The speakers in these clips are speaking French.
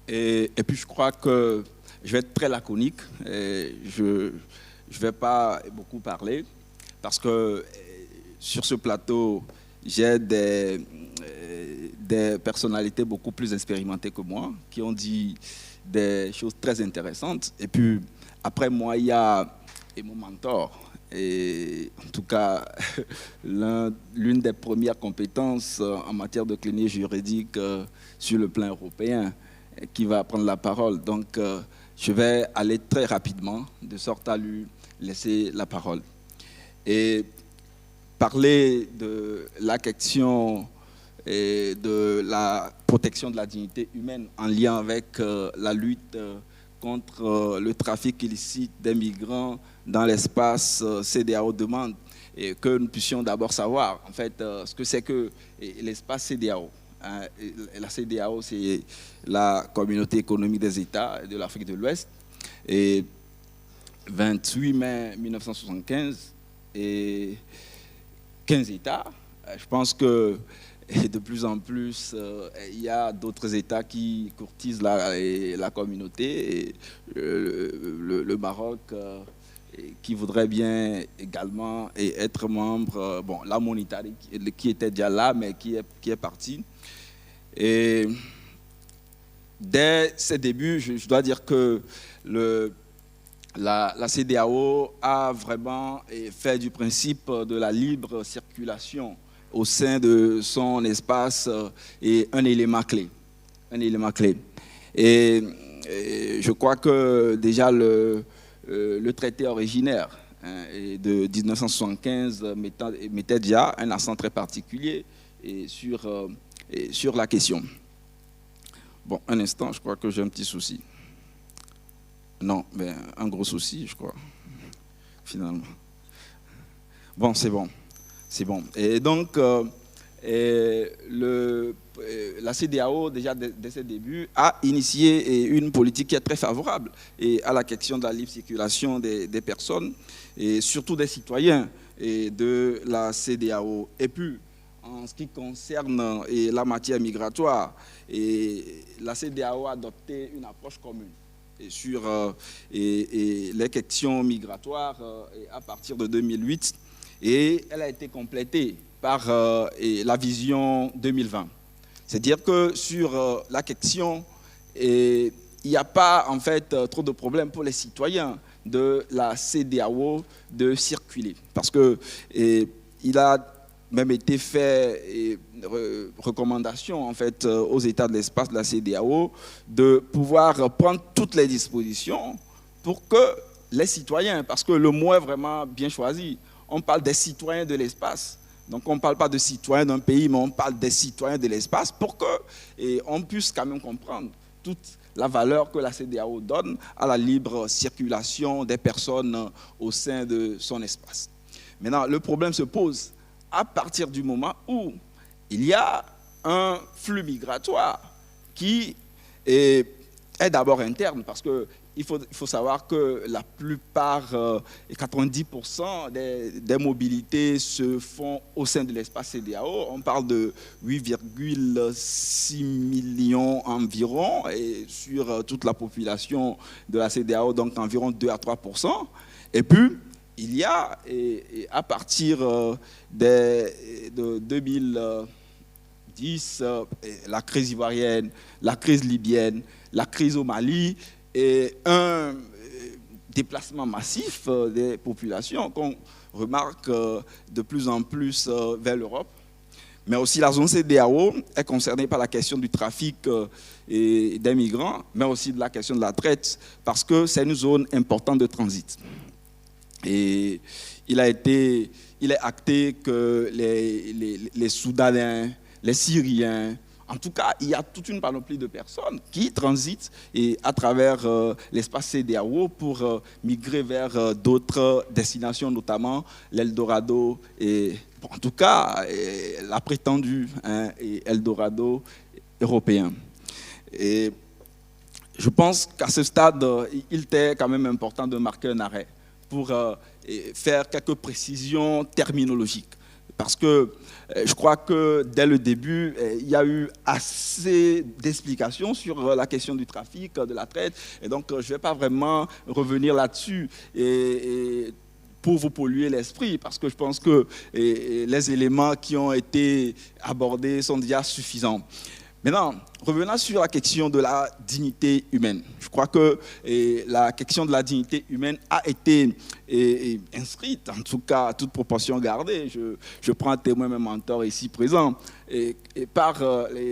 Et puis, je crois que je vais être très laconique. Et je ne vais pas beaucoup parler parce que sur ce plateau, j'ai des personnalités beaucoup plus expérimentées que moi qui ont dit des choses très intéressantes. Et puis, après moi, il y a mon mentor. Et en tout cas, l'une des premières compétences en matière de clinique juridique sur le plan européen qui va prendre la parole. Donc, je vais aller très rapidement, de sorte à lui laisser la parole. Et parler de la question et de la protection de la dignité humaine en lien avec la lutte contre le trafic illicite des migrants dans l'espace CEDEAO demande et que nous puissions d'abord savoir en fait ce que c'est que l'espace CEDEAO. La CEDEAO, c'est la Communauté économique des États de l'Afrique de l'Ouest. Et 28 mai 1975 et 15 États. Je pense que de plus en plus, il y a d'autres États qui courtisent la communauté. Et le Maroc qui voudrait bien également être membre, bon, la Mauritanie qui était déjà là, mais qui est partie. Et dès ses débuts, je dois dire que la CEDEAO a vraiment fait du principe de la libre circulation au sein de son espace et un élément clé. Un élément clé. Et je crois que déjà le traité originaire de 1975 mettait déjà un accent très particulier sur la question. Bon, un instant, je crois que j'ai un petit souci. Non, mais un gros souci, je crois, finalement. Bon, c'est bon. C'est bon. Et donc, la CEDEAO, déjà dès ses débuts, a initié une politique qui est très favorable à la question de la libre circulation des personnes, et surtout des citoyens de la CEDEAO. Et puis, en ce qui concerne la matière migratoire, la CEDEAO a adopté une approche commune sur les questions migratoires à partir de 2008. Et elle a été complétée par la vision 2020. C'est-à-dire que sur la question, il n'y a pas en fait trop de problèmes pour les citoyens de la CEDEAO de circuler. Parce qu'il a même été fait recommandation en fait aux États de l'espace de la CEDEAO de pouvoir prendre toutes les dispositions pour que les citoyens, parce que le mot est vraiment bien choisi, on parle des citoyens de l'espace. Donc on ne parle pas de citoyens d'un pays, mais on parle des citoyens de l'espace pour qu'on puisse quand même comprendre toute la valeur que la CEDEAO donne à la libre circulation des personnes au sein de son espace. Maintenant, le problème se pose à partir du moment où il y a un flux migratoire qui est d'abord interne, parce que il faut savoir que la plupart, 90% des mobilités se font au sein de l'espace CEDEAO. On parle de 8,6 millions environ et sur toute la population de la CEDEAO, donc environ 2 à 3%. Et puis, il y a, à partir de 2010, la crise ivoirienne, la crise libyenne, la crise au Mali, et un déplacement massif des populations qu'on remarque de plus en plus vers l'Europe. Mais aussi la zone CEDEAO est concernée par la question du trafic des migrants, mais aussi de la question de la traite, parce que c'est une zone importante de transit. Et il est acté que les Soudanais, les Syriens, en tout cas, il y a toute une panoplie de personnes qui transitent à travers l'espace CEDEAO pour migrer vers d'autres destinations, notamment l'Eldorado et, bon, en tout cas, la prétendue Eldorado européen. Et je pense qu'à ce stade, il était quand même important de marquer un arrêt pour faire quelques précisions terminologiques. parce que je crois que dès le début, il y a eu assez d'explications sur la question du trafic, de la traite, et donc je ne vais pas vraiment revenir là-dessus et pour vous polluer l'esprit, parce que je pense que les éléments qui ont été abordés sont déjà suffisants. Maintenant, revenons sur la question de la dignité humaine. Je crois que la question de la dignité humaine a été inscrite, en tout cas à toute proportion gardée. Je prends un témoin, mon mentor ici présent, par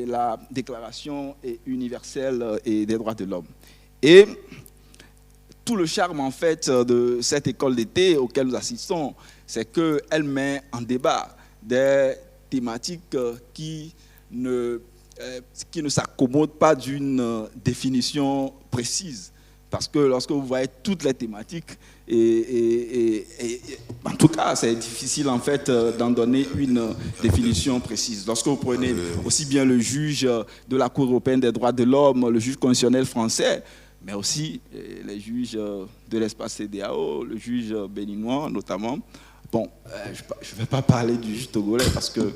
la Déclaration universelle des droits de l'homme. Et tout le charme, en fait, de cette école d'été auquel nous assistons, c'est qu'elle met en débat des thématiques qui ne s'accommode pas d'une définition précise. Parce que lorsque vous voyez toutes les thématiques, en tout cas, c'est difficile en fait d'en donner une définition précise. Lorsque vous prenez aussi bien le juge de la Cour européenne des droits de l'homme, le juge constitutionnel français, mais aussi les juges de l'espace CEDEAO, le juge béninois notamment. Bon, je ne vais pas parler du juge togolais parce que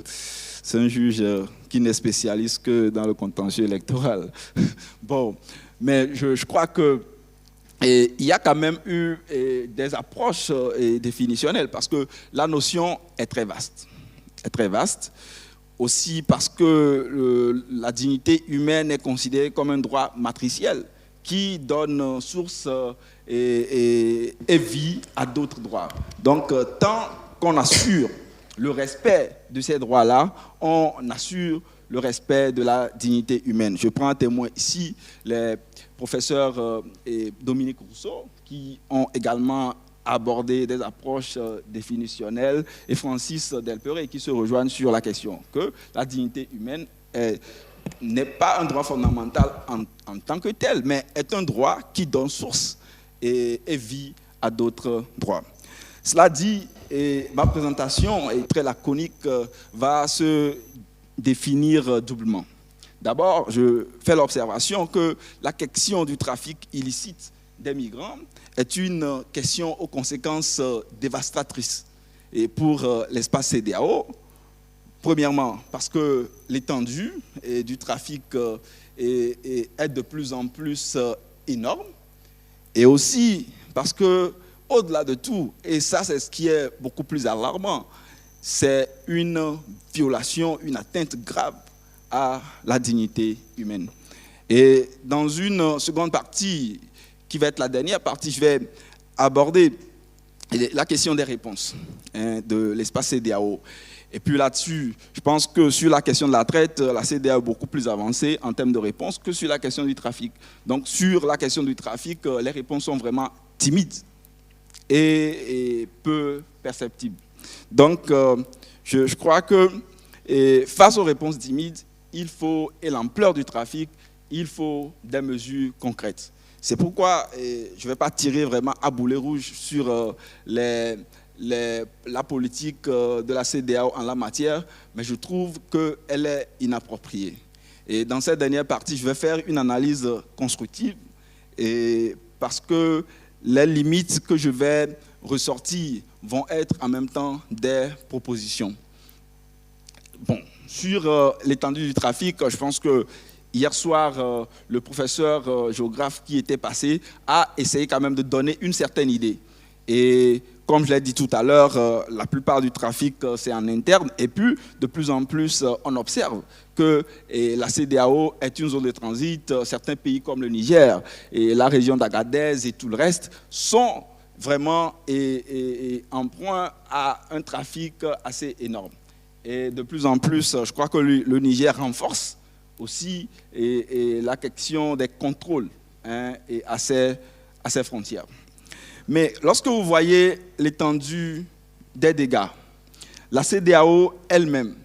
c'est un juge qui n'est spécialiste que dans le contentieux électoral. Bon, mais je crois que il y a quand même eu des approches définitionnelles parce que la notion est très vaste. Est très vaste. Aussi parce que la dignité humaine est considérée comme un droit matriciel qui donne source et vie à d'autres droits. Donc, tant qu'on assure le respect de ces droits-là, on assure le respect de la dignité humaine. Je prends un témoin ici, les professeurs Dominique Rousseau, qui ont également abordé des approches définitionnelles, et Francis Delperrey, qui se rejoignent sur la question que la dignité humaine n'est pas un droit fondamental en tant que tel, mais est un droit qui donne source et vie à d'autres droits. Cela dit, ma présentation est très laconique, va se définir doublement. D'abord, je fais l'observation que la question du trafic illicite des migrants est une question aux conséquences dévastatrices. Et pour l'espace CEDEAO, premièrement, parce que l'étendue du trafic est de plus en plus énorme, et aussi parce que, au-delà de tout, et ça c'est ce qui est beaucoup plus alarmant, c'est une violation, une atteinte grave à la dignité humaine. Et dans une seconde partie, qui va être la dernière partie, je vais aborder la question des réponses de l'espace CEDEAO. Et puis là-dessus, je pense que sur la question de la traite, la CEDEAO est beaucoup plus avancée en termes de réponses que sur la question du trafic. Donc sur la question du trafic, les réponses sont vraiment timides et peu perceptibles. Donc je crois que face aux réponses timides, il faut, et l'ampleur du trafic, il faut des mesures concrètes. C'est pourquoi je ne vais pas tirer vraiment à boulet rouge sur la politique de la CEDEAO en la matière, mais je trouve qu'elle est inappropriée. Et dans cette dernière partie, je vais faire une analyse constructive, parce que les limites que je vais ressortir vont être en même temps des propositions. Bon, sur l'étendue du trafic, je pense que hier soir, le professeur géographe qui était passé a essayé quand même de donner une certaine idée. Et comme je l'ai dit tout à l'heure, la plupart du trafic, c'est en interne. Et puis, de plus en plus, on observe que la CEDEAO est une zone de transit. Certains pays comme le Niger et la région d'Agadez et tout le reste sont vraiment en point à un trafic assez énorme. Et de plus en plus, je crois que le Niger renforce aussi la question des contrôles et à ses frontières. Mais lorsque vous voyez l'étendue des dégâts, la CEDEAO elle-même,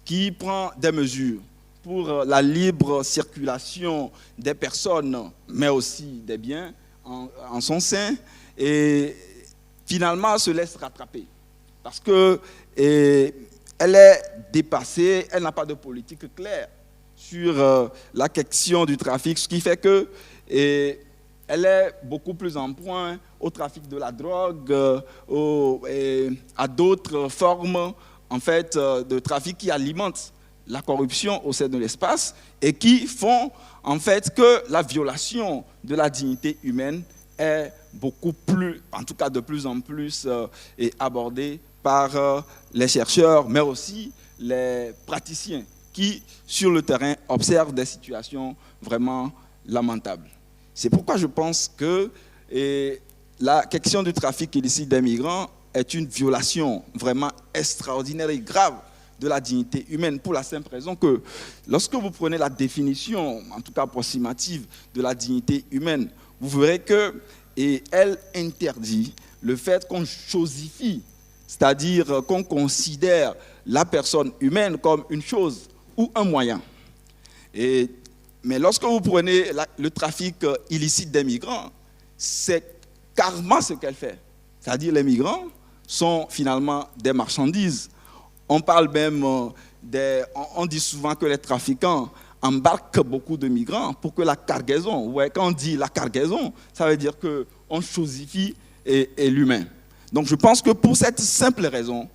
qui prend des mesures pour la libre circulation des personnes, mais aussi des biens en son sein, et finalement se laisse rattraper. Parce qu'elle est dépassée, elle n'a pas de politique claire sur la question du trafic, ce qui fait que elle est beaucoup plus en point au trafic de la drogue, à d'autres formes en fait, de trafic qui alimentent la corruption au sein de l'espace et qui font en fait que la violation de la dignité humaine est beaucoup plus, en tout cas de plus en plus, abordée par les chercheurs, mais aussi les praticiens qui, sur le terrain, observent des situations vraiment lamentables. C'est pourquoi je pense que la question du trafic illicite des migrants est une violation vraiment extraordinaire et grave de la dignité humaine, pour la simple raison que lorsque vous prenez la définition, en tout cas approximative, de la dignité humaine, vous verrez qu'elle interdit le fait qu'on chosifie, c'est-à-dire qu'on considère la personne humaine comme une chose ou un moyen. Mais lorsque vous prenez le trafic illicite des migrants, c'est carrément ce qu'elle fait. C'est-à-dire les migrants sont finalement des marchandises. On parle même on dit souvent que les trafiquants embarquent beaucoup de migrants pour que la cargaison, ouais, quand on dit la cargaison, ça veut dire qu'on chosifie l'humain. Donc je pense que pour cette simple raison,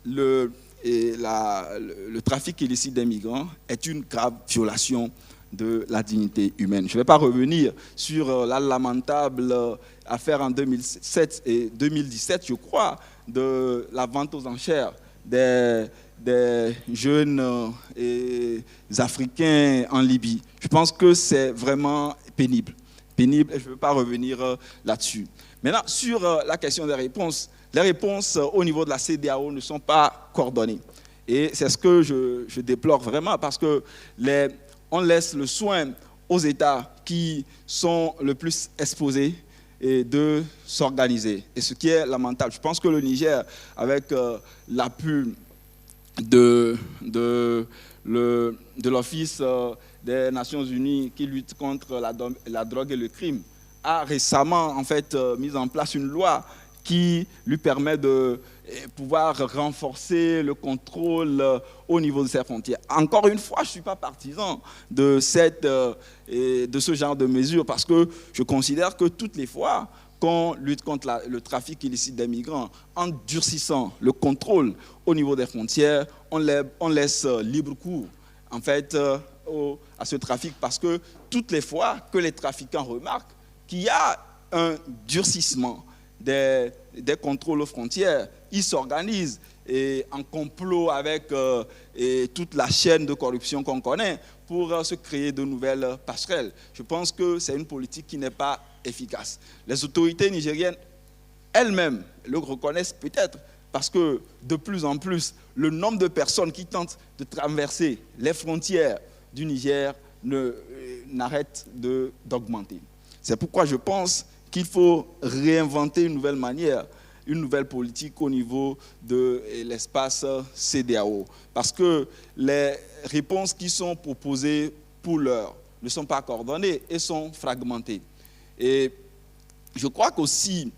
le trafic illicite des migrants est une grave violation de la dignité humaine. Je ne vais pas revenir sur la lamentable affaire en 2007 et 2017, je crois, de la vente aux enchères des jeunes Africains en Libye. Je pense que c'est vraiment pénible, et je ne veux pas revenir là-dessus. Maintenant, sur la question des réponses, les réponses au niveau de la CEDEAO ne sont pas coordonnées. Et c'est ce que je déplore vraiment, parce que on laisse le soin aux États qui sont le plus exposés et de s'organiser. Et ce qui est lamentable. Je pense que le Niger, avec l'appui de l'Office des Nations Unies qui lutte contre la drogue et le crime, a récemment en fait mis en place une loi qui lui permet de pouvoir renforcer le contrôle au niveau de ses frontières. Encore une fois, je ne suis pas partisan de ce genre de mesures, parce que je considère que toutes les fois qu'on lutte contre le trafic illicite des migrants, en durcissant le contrôle au niveau des frontières, on laisse libre cours en fait, à ce trafic, parce que toutes les fois que les trafiquants remarquent qu'il y a un durcissement des contrôles aux frontières, ils s'organisent en complot avec toute la chaîne de corruption qu'on connaît pour se créer de nouvelles passerelles. Je pense que c'est une politique qui n'est pas efficace. Les autorités nigériennes elles-mêmes le reconnaissent peut-être, parce que de plus en plus, le nombre de personnes qui tentent de traverser les frontières du Niger n'arrête d'augmenter. C'est pourquoi je pense qu'il faut réinventer une nouvelle manière, une nouvelle politique au niveau de l'espace CEDEAO. Parce que les réponses qui sont proposées pour l'heure ne sont pas coordonnées et sont fragmentées. Et je crois qu'aussi,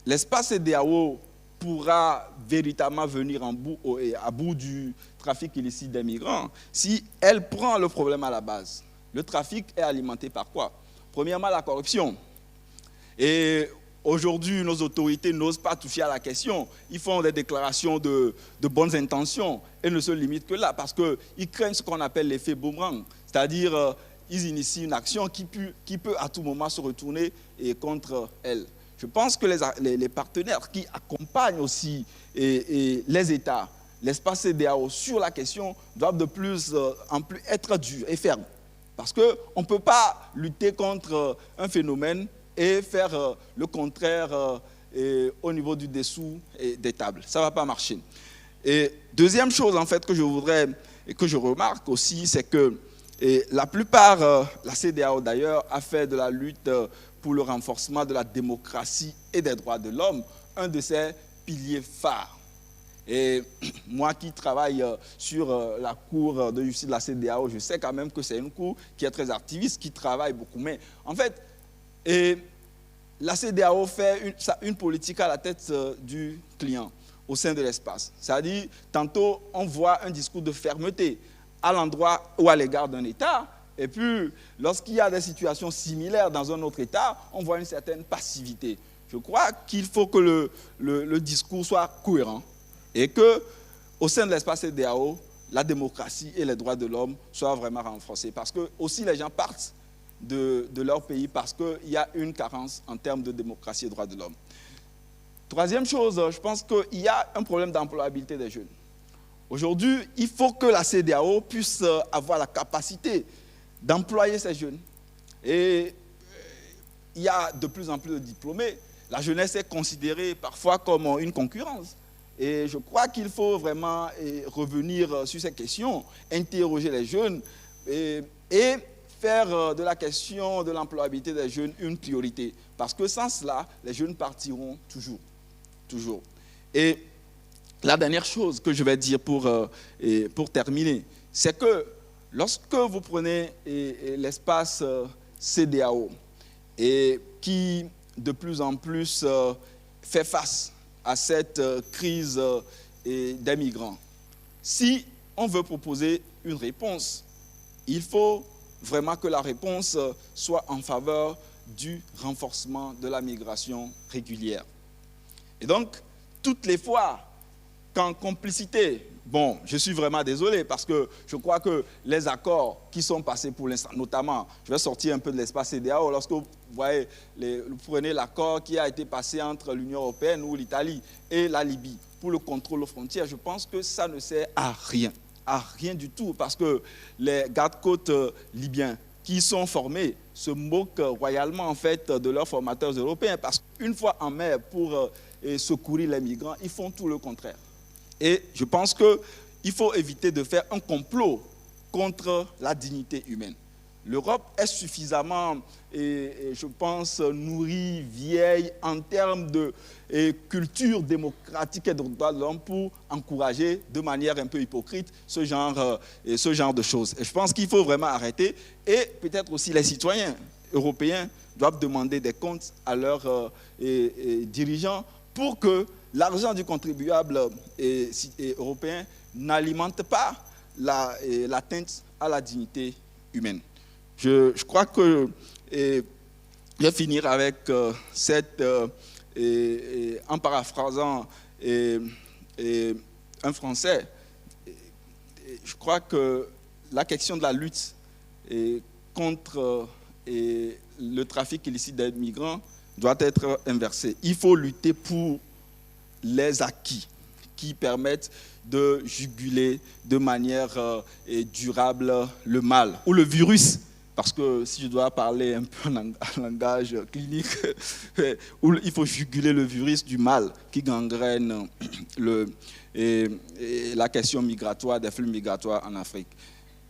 l'espace CEDEAO pourra véritablement venir à bout du trafic illicite des migrants si elle prend le problème à la base. Le trafic est alimenté par quoi? Premièrement, la corruption. Et aujourd'hui, nos autorités n'osent pas toucher à la question. Ils font des déclarations de bonnes intentions et ne se limitent que là, parce qu'ils craignent ce qu'on appelle l'effet boomerang. C'est-à-dire, ils initient une action qui peut à tout moment se retourner contre elle. Je pense que les partenaires qui accompagnent aussi les États, l'espace CEDEAO sur la question, doivent de plus en plus être durs et fermes. Parce qu'on ne peut pas lutter contre un phénomène et faire le contraire au niveau du dessous des tables. Ça ne va pas marcher. Et deuxième chose en fait que je voudrais et que je remarque aussi, c'est que la plupart, la CEDEAO d'ailleurs, a fait de la lutte pour le renforcement de la démocratie et des droits de l'homme un de ses piliers phares. Et moi qui travaille sur la cour de justice de la CEDEAO, je sais quand même que c'est une cour qui est très activiste, qui travaille beaucoup. Mais en fait, la CEDEAO fait une politique à la tête du client au sein de l'espace. C'est-à-dire, tantôt, on voit un discours de fermeté à l'endroit ou à l'égard d'un État, et puis, lorsqu'il y a des situations similaires dans un autre État, on voit une certaine passivité. Je crois qu'il faut que le discours soit cohérent et qu'au sein de l'espace CEDEAO, la démocratie et les droits de l'homme soient vraiment renforcés. Parce que aussi les gens partent de leur pays parce qu'il y a une carence en termes de démocratie et droits de l'homme. Troisième chose, je pense qu'il y a un problème d'employabilité des jeunes. Aujourd'hui, il faut que la CEDEAO puisse avoir la capacité d'employer ces jeunes. Et il y a de plus en plus de diplômés. La jeunesse est considérée parfois comme une concurrence. Et je crois qu'il faut vraiment revenir sur ces questions, interroger les jeunes et faire de la question de l'employabilité des jeunes une priorité. Parce que sans cela, les jeunes partiront toujours. Toujours. Et la dernière chose que je vais dire pour terminer, c'est que lorsque vous prenez l'espace CEDEAO et qui de plus en plus fait face à cette crise des migrants, si on veut proposer une réponse, il faut vraiment que la réponse soit en faveur du renforcement de la migration régulière. Et donc, toutes les fois qu'en complicité, bon, je suis vraiment désolé parce que je crois que les accords qui sont passés pour l'instant, notamment, je vais sortir un peu de l'espace CEDEAO, lorsque vous voyez, vous prenez l'accord qui a été passé entre l'Union européenne ou l'Italie et la Libye pour le contrôle aux frontières, je pense que ça ne sert à rien du tout, parce que les gardes-côtes libyens qui sont formés se moquent royalement en fait de leurs formateurs européens, parce qu'une fois en mer pour secourir les migrants, ils font tout le contraire. Et je pense qu'il faut éviter de faire un complot contre la dignité humaine. L'Europe est suffisamment, je pense, nourrie, vieille en termes de culture démocratique et de droits de l'homme pour encourager de manière un peu hypocrite ce genre de choses. Et je pense qu'il faut vraiment arrêter. Et peut-être aussi les citoyens européens doivent demander des comptes à leurs dirigeants pour que l'argent du contribuable européen n'alimente pas l'atteinte à la dignité humaine. Je crois que je vais finir avec en paraphrasant un Français. Je crois que la question de la lutte contre le trafic illicite des migrants doit être inversée. Il faut lutter pour les acquis qui permettent de juguler de manière durable le mal ou le virus. Parce que si je dois parler un peu en langage clinique, il faut juguler le virus du mal qui gangrène la question migratoire, des flux migratoires en Afrique.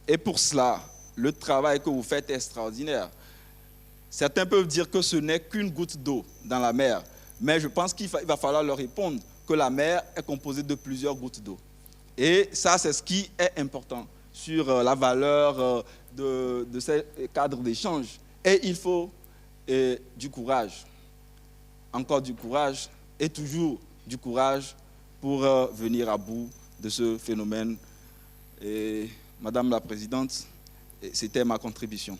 Et pour cela, le travail que vous faites est extraordinaire. Certains peuvent dire que ce n'est qu'une goutte d'eau dans la mer, mais je pense qu'il va falloir leur répondre que la mer est composée de plusieurs gouttes d'eau. Et ça, c'est ce qui est important sur la valeur de ces cadres d'échange. Et il faut du courage, encore du courage, et toujours du courage pour venir à bout de ce phénomène. Et Madame la Présidente, c'était ma contribution.